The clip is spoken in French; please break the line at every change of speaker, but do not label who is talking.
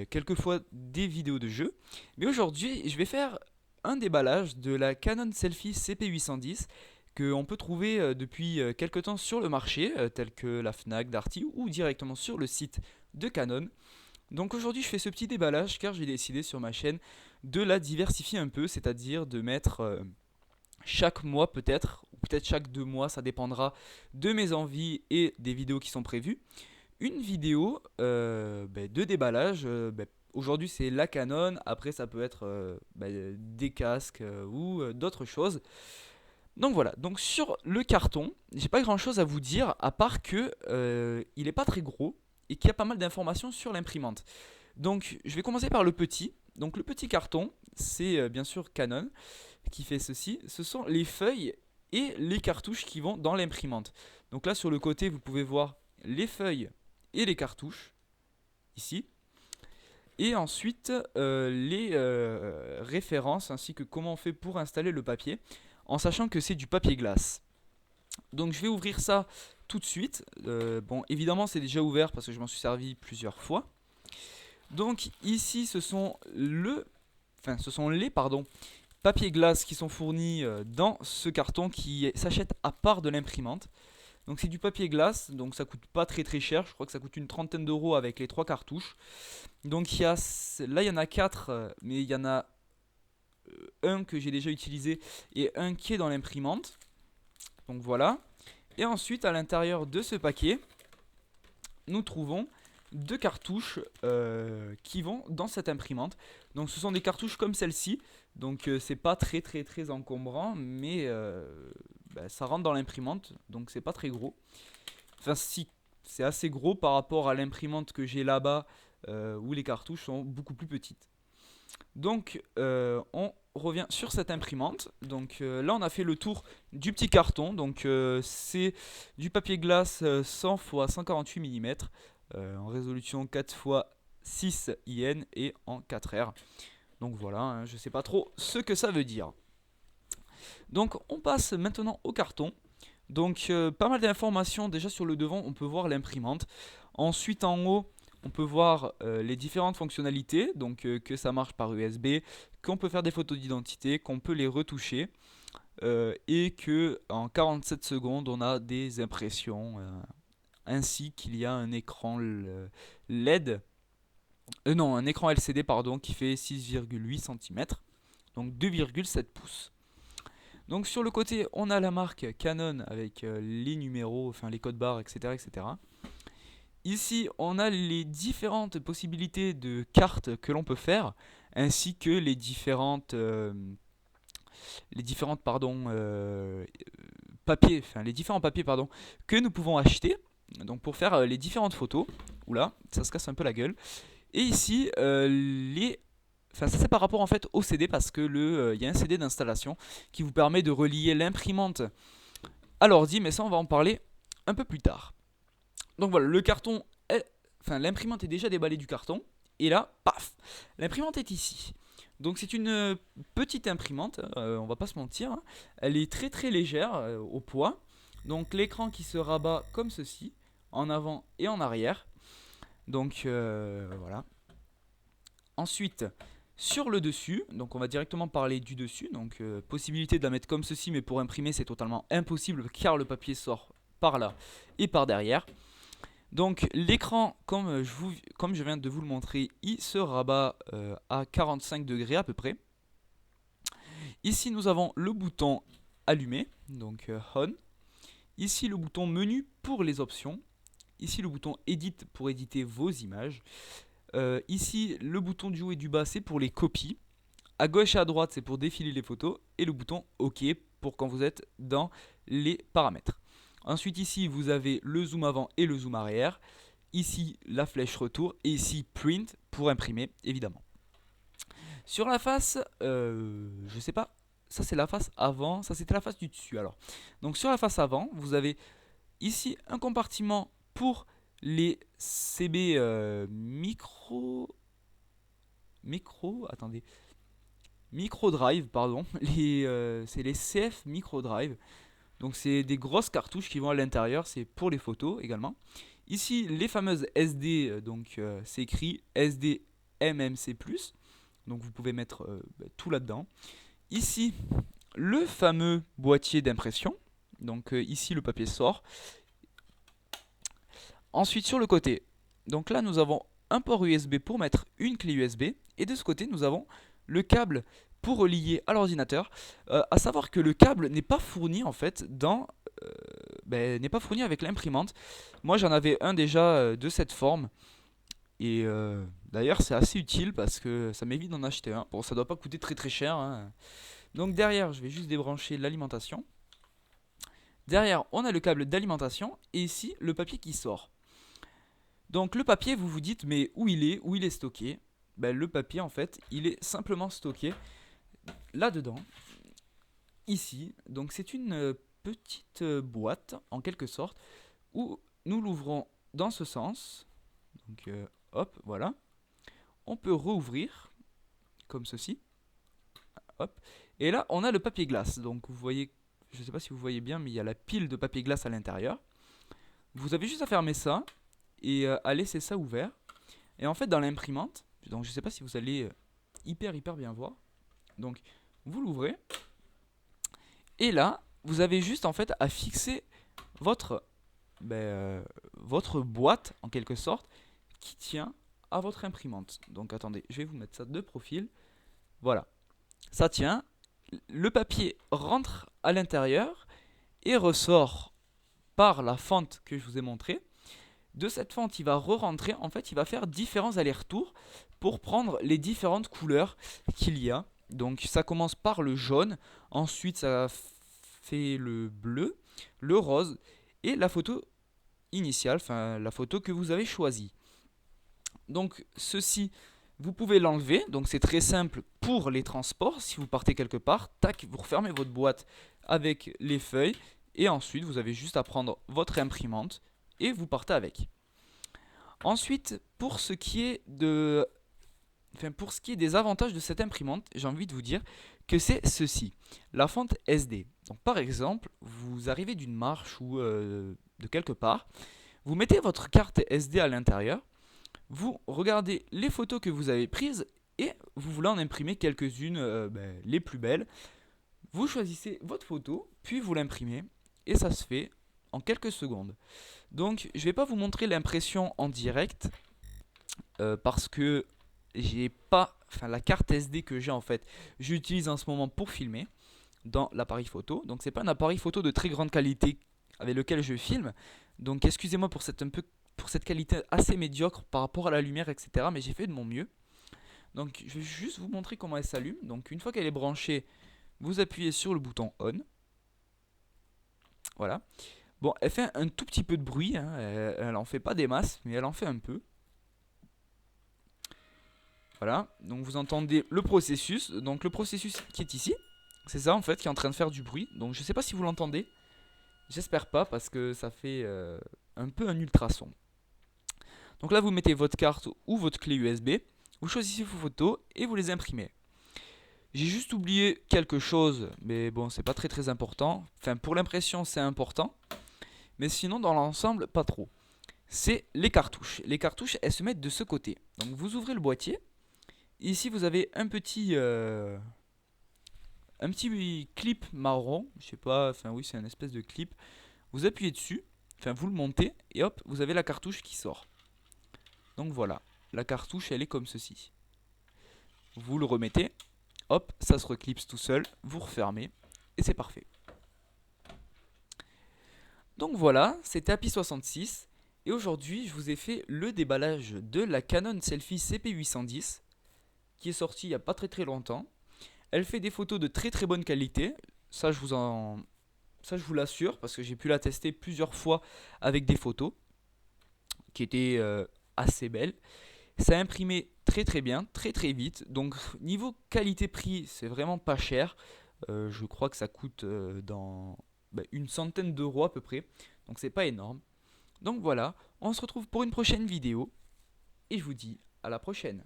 Quelquefois des vidéos de jeux, mais aujourd'hui je vais faire un déballage de la Canon Selphy CP810 qu'on peut trouver depuis quelques temps sur le marché, tel que la Fnac, Darty ou directement sur le site de Canon. Donc aujourd'hui je fais ce petit déballage car j'ai décidé sur ma chaîne de la diversifier un peu, c'est-à-dire de mettre chaque mois peut-être, ou peut-être chaque 2 mois, ça dépendra de mes envies et des vidéos qui sont prévues, une vidéo de déballage. Aujourd'hui c'est la Canon, après ça peut être des casques ou d'autres choses. Donc voilà, donc sur le carton, j'ai pas grand chose à vous dire à part que il est pas très gros et qu'il y a pas mal d'informations sur l'imprimante. Donc je vais commencer par le petit. Donc le petit carton, c'est bien sûr Canon qui fait ceci. Ce sont les feuilles et les cartouches qui vont dans l'imprimante. Donc là sur le côté vous pouvez voir les feuilles et les cartouches ici. Et ensuite les références ainsi que comment on fait pour installer le papier en sachant que c'est du papier glace. Donc je vais ouvrir ça tout de suite. Bon évidemment c'est déjà ouvert parce que je m'en suis servi plusieurs fois. Donc ici ce sont les papiers glace qui sont fournis dans ce carton qui s'achète à part de l'imprimante. Donc c'est du papier glace, donc ça coûte pas très très cher, je crois que ça coûte une trentaine d'euros avec les 3 cartouches. Donc là il y en a 4, mais il y en a un que j'ai déjà utilisé et un qui est dans l'imprimante. Donc voilà. Et ensuite à l'intérieur de ce paquet, nous trouvons 2 cartouches qui vont dans cette imprimante. Donc ce sont des cartouches comme celle-ci. Donc c'est pas très très très encombrant, mais ça rentre dans l'imprimante, donc c'est pas très gros. Enfin si, c'est assez gros par rapport à l'imprimante que j'ai là-bas où les cartouches sont beaucoup plus petites. Donc on revient sur cette imprimante. Donc là on a fait le tour du petit carton. Donc c'est du papier glace 100 x 148 mm en résolution 4 x 6 IN et en 4R. Donc voilà, hein, je sais pas trop ce que ça veut dire. Donc on passe maintenant au carton. Donc pas mal d'informations déjà sur le devant, on peut voir l'imprimante. Ensuite en haut, on peut voir les différentes fonctionnalités, donc que ça marche par USB, qu'on peut faire des photos d'identité, qu'on peut les retoucher et que en 47 secondes on a des impressions ainsi qu'il y a un écran LED. Un écran LCD pardon, qui fait 6,8 cm, donc 2,7 pouces. Donc sur le côté, on a la marque Canon avec les numéros, enfin les codes barres, etc., etc. Ici, on a les différentes possibilités de cartes que l'on peut faire, ainsi que les différentes papiers, enfin les différents papiers que nous pouvons acheter. Donc pour faire les différentes photos. Oula, ça se casse un peu la gueule. Et ici, ça c'est par rapport en fait au CD parce que il y a un CD d'installation qui vous permet de relier l'imprimante à l'ordi, mais ça on va en parler un peu plus tard. Donc voilà, l'imprimante est déjà déballée du carton et là, paf, l'imprimante est ici. Donc c'est une petite imprimante, on va pas se mentir, hein. Elle est très très légère au poids. Donc l'écran qui se rabat comme ceci, en avant et en arrière. Donc voilà. Ensuite, sur le dessus, donc on va directement parler du dessus. Donc possibilité de la mettre comme ceci, mais pour imprimer c'est totalement impossible car le papier sort par là et par derrière. Donc l'écran, comme je viens de vous le montrer, il se rabat à 45 degrés à peu près. Ici nous avons le bouton allumé, donc on. Ici le bouton menu pour les options. Ici le bouton edit pour éditer vos images. Ici le bouton du haut et du bas c'est pour les copies. À gauche et à droite c'est pour défiler les photos. Et le bouton OK pour quand vous êtes dans les paramètres. Ensuite ici vous avez le zoom avant et le zoom arrière. Ici la flèche retour et ici print pour imprimer évidemment. Sur la face, je sais pas, ça c'est la face avant, ça c'était la face du dessus alors. Donc sur la face avant, vous avez ici un compartiment pour les CB micro attendez, Micro Drive, pardon. C'est les CF Micro Drive. Donc c'est des grosses cartouches qui vont à l'intérieur, c'est pour les photos également. Ici les fameuses SD, c'est écrit SD MMC+, donc vous pouvez mettre tout là-dedans. Ici le fameux boîtier d'impression, donc ici le papier sort. Ensuite sur le côté, donc là nous avons un port USB pour mettre une clé USB, et de ce côté nous avons le câble pour relier à l'ordinateur. À savoir que le câble n'est pas fourni en fait n'est pas fourni avec l'imprimante. Moi j'en avais un déjà de cette forme, et d'ailleurs c'est assez utile parce que ça m'évite d'en acheter un. Bon, ça doit pas coûter très très cher, hein. Donc derrière je vais juste débrancher l'alimentation. Derrière on a le câble d'alimentation, et ici le papier qui sort. Donc le papier, vous vous dites, mais où il est stocké? Le papier en fait il est simplement stocké là-dedans, ici. Donc c'est une petite boîte en quelque sorte, où nous l'ouvrons dans ce sens. Donc hop, voilà. On peut rouvrir comme ceci. Hop. Et là on a le papier glace. Donc vous voyez, je ne sais pas si vous voyez bien, mais il y a la pile de papier glace à l'intérieur. Vous avez juste à fermer ça et à laisser ça ouvert. Et en fait dans l'imprimante, donc je ne sais pas si vous allez hyper bien voir. Donc vous l'ouvrez, et là vous avez juste en fait à fixer votre votre boîte en quelque sorte qui tient à votre imprimante. Donc attendez, je vais vous mettre ça de profil. Voilà, ça tient. Le papier rentre à l'intérieur et ressort par la fente que je vous ai montré. De cette fente, il va re-rentrer. En fait, il va faire différents allers-retours pour prendre les différentes couleurs qu'il y a. Donc ça commence par le jaune, ensuite ça fait le bleu, le rose et la photo initiale, enfin la photo que vous avez choisie. Donc ceci, vous pouvez l'enlever, donc c'est très simple pour les transports. Si vous partez quelque part, tac, vous refermez votre boîte avec les feuilles, et ensuite vous avez juste à prendre votre imprimante et vous partez avec. Ensuite, pour ce qui est des avantages de cette imprimante, j'ai envie de vous dire que c'est ceci, la fente SD. Donc par exemple, vous arrivez d'une marche ou de quelque part, vous mettez votre carte SD à l'intérieur, vous regardez les photos que vous avez prises et vous voulez en imprimer quelques-unes, les plus belles. Vous choisissez votre photo, puis vous l'imprimez, et ça se fait en quelques secondes. Donc je ne vais pas vous montrer l'impression en direct parce que j'ai pas, la carte SD que j'ai en fait, j'utilise en ce moment pour filmer dans l'appareil photo. Donc c'est pas un appareil photo de très grande qualité avec lequel je filme. Donc excusez-moi pour cette qualité assez médiocre par rapport à la lumière, etc. Mais j'ai fait de mon mieux. Donc je vais juste vous montrer comment elle s'allume. Donc une fois qu'elle est branchée, vous appuyez sur le bouton on. Voilà. Bon, elle fait un tout petit peu de bruit, hein. Elle en fait pas des masses, mais elle en fait un peu. Voilà, donc vous entendez le processus. Donc le processus qui est ici, c'est ça en fait qui est en train de faire du bruit. Donc je sais pas si vous l'entendez. J'espère pas parce que ça fait un peu un ultrason. Donc là vous mettez votre carte ou votre clé USB, vous choisissez vos photos et vous les imprimez. J'ai juste oublié quelque chose, mais bon c'est pas très important. Enfin pour l'impression c'est important, mais sinon dans l'ensemble pas trop. C'est les cartouches. Les cartouches elles se mettent de ce côté. Donc vous ouvrez le boîtier. Ici vous avez un petit clip marron, je sais pas, enfin oui c'est un espèce de clip. Vous appuyez dessus, enfin vous le montez et hop vous avez la cartouche qui sort. Donc voilà, la cartouche elle est comme ceci. Vous le remettez, hop ça se reclipse tout seul, vous refermez et c'est parfait. Donc voilà, c'était Happy66 et aujourd'hui je vous ai fait le déballage de la Canon Selfie CP810 qui est sortie il n'y a pas très longtemps. Elle fait des photos de très bonne qualité, ça je vous l'assure parce que j'ai pu la tester plusieurs fois avec des photos qui étaient assez belles. Ça a imprimé très bien, très vite. Donc niveau qualité-prix, c'est vraiment pas cher. Je crois que ça coûte dans une centaine d'euros à peu près. Donc c'est pas énorme. Donc voilà, on se retrouve pour une prochaine vidéo. Et je vous dis à la prochaine.